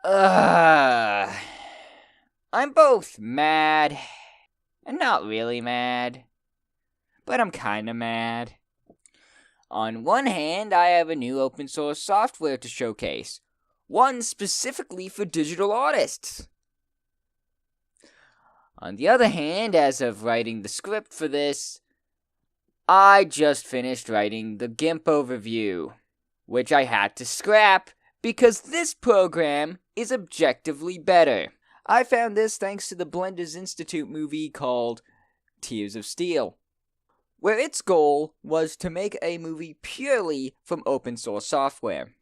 I'm both mad and not really mad, but I'm kinda mad. On one hand, I have a new open source software to showcase, one specifically for digital artists. On the other hand, as of writing the script for this, I just finished writing the GIMP overview, which I had to scrap because this program is objectively better. I found this thanks to the Blenders Institute movie called Tears of Steel, where its goal was to make a movie purely from open source software.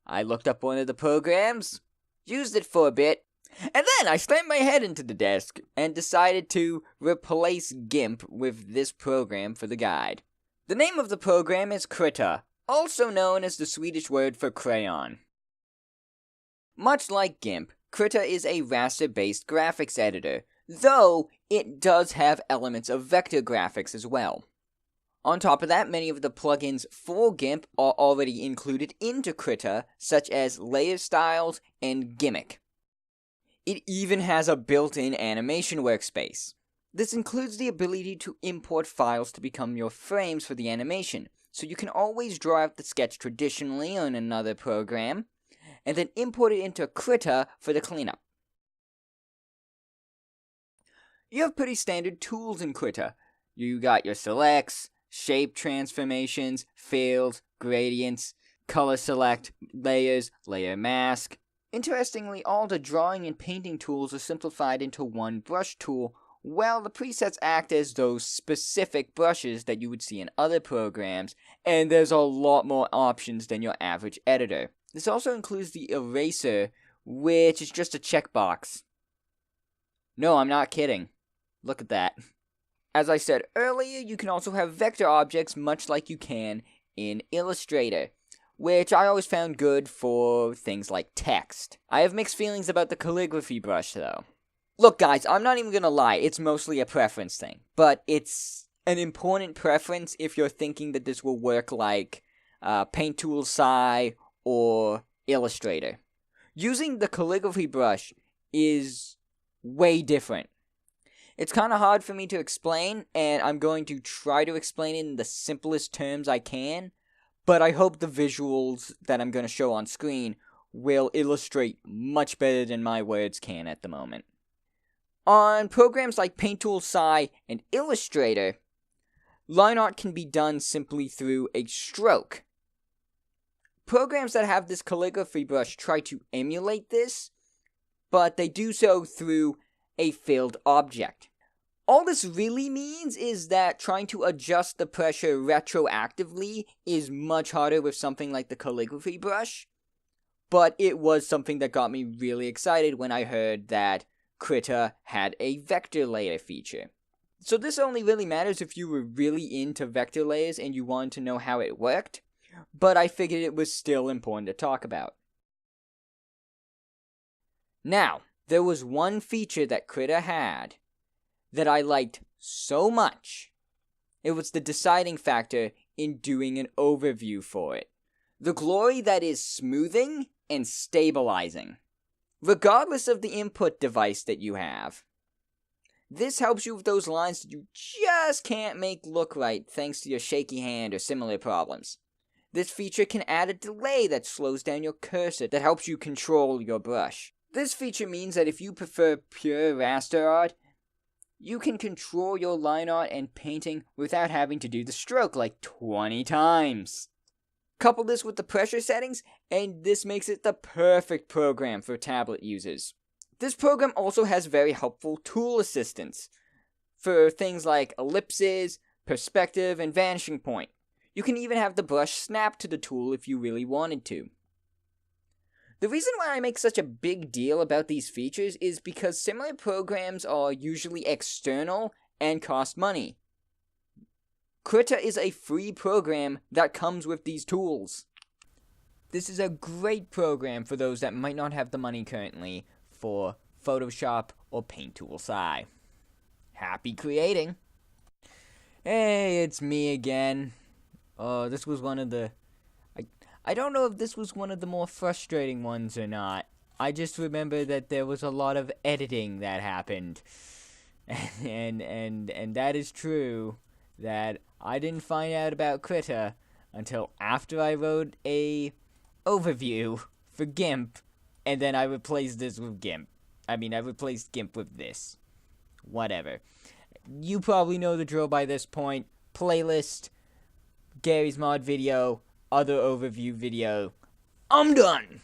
I looked up one of the programs, used it for a bit, and then I slammed my head into the desk and decided to replace GIMP with this program for the guide. The name of the program is Krita, also known as the Swedish word for crayon. Much like GIMP, Krita is a raster-based graphics editor, though it does have elements of vector graphics as well. On top of that, many of the plugins for GIMP are already included into Krita, such as Layer Styles and Gimmick. It even has a built-in animation workspace. This includes the ability to import files to become your frames for the animation, so you can always draw out the sketch traditionally on another program, and then import it into Krita for the cleanup. You have pretty standard tools in Krita. You got your selects, shape transformations, fills, gradients, color select, layers, layer mask. Interestingly, all the drawing and painting tools are simplified into one brush tool, while the presets act as those specific brushes that you would see in other programs, and there's a lot more options than your average editor. This also includes the eraser, which is just a checkbox. No, I'm not kidding. Look at that. As I said earlier, you can also have vector objects much like you can in Illustrator, which I always found good for things like text. I have mixed feelings about the Calligraphy Brush, though. Look, guys, I'm not even gonna lie, it's mostly a preference thing, but it's an important preference if you're thinking that this will work like Paint Tool Sci or Illustrator. Using the Calligraphy Brush is way different. It's kind of hard for me to explain, and I'm going to try to explain it in the simplest terms I can, but I hope the visuals that I'm going to show on screen will illustrate much better than my words can at the moment. On programs like Paint Tool Sci and Illustrator, line art can be done simply through a stroke. Programs that have this calligraphy brush try to emulate this, but they do so through a filled object. All this really means is that trying to adjust the pressure retroactively is much harder with something like the calligraphy brush, but it was something that got me really excited when I heard that Krita had a vector layer feature. So this only really matters if you were really into vector layers and you wanted to know how it worked, but I figured it was still important to talk about. Now, there was one feature that Krita had that I liked so much. It was the deciding factor in doing an overview for it. The glory that is smoothing and stabilizing, regardless of the input device that you have. This helps you with those lines that you just can't make look right thanks to your shaky hand or similar problems. This feature can add a delay that slows down your cursor that helps you control your brush. This feature means that if you prefer pure raster art, you can control your line art and painting without having to do the stroke like 20 times. Couple this with the pressure settings, and this makes it the perfect program for tablet users. This program also has very helpful tool assistance for things like ellipses, perspective, and vanishing point. You can even have the brush snap to the tool if you really wanted to. The reason why I make such a big deal about these features is because similar programs are usually external and cost money. Krita is a free program that comes with these tools. This is a great program for those that might not have the money currently for Photoshop or Paint Tool Sci. Happy creating! Hey, it's me again. This was one of the... I don't know if this was one of the more frustrating ones or not. I just remember that there was a lot of editing that happened. And that is true, that I didn't find out about Krita until after I wrote a overview for GIMP, and then I replaced this with GIMP. I replaced GIMP with this. Whatever. You probably know the drill by this point. Playlist, Gary's mod video, other overview video. I'm done!